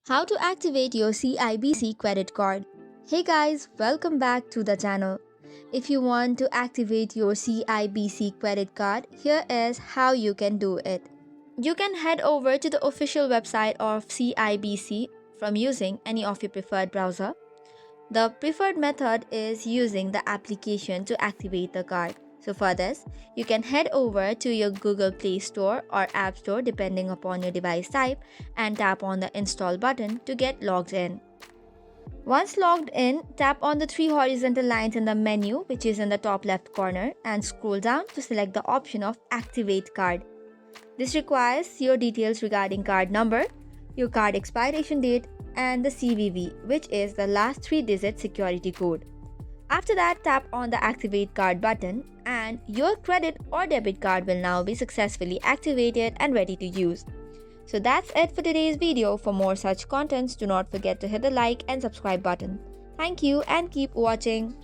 How to activate your CIBC credit card. Hey guys, welcome back to the channel. If you want to activate your CIBC credit card, here is how you can do it. You can head over to the official website of CIBC from using any of your preferred browser. The preferred method is using the application to activate the card. So for this, you can head over to your Google Play Store or App Store depending upon your device type and tap on the install button to get logged in. Once logged in, tap on the three horizontal lines in the menu which is in the top left corner and scroll down to select the option of Activate Card. This requires your details regarding card number, your card expiration date, and the CVV, which is the last 3-digit security code. After that, tap on the Activate Card button and your credit or debit card will now be successfully activated and ready to use. So that's it for today's video. For more such contents, do not forget to hit the like and subscribe button. Thank you and keep watching.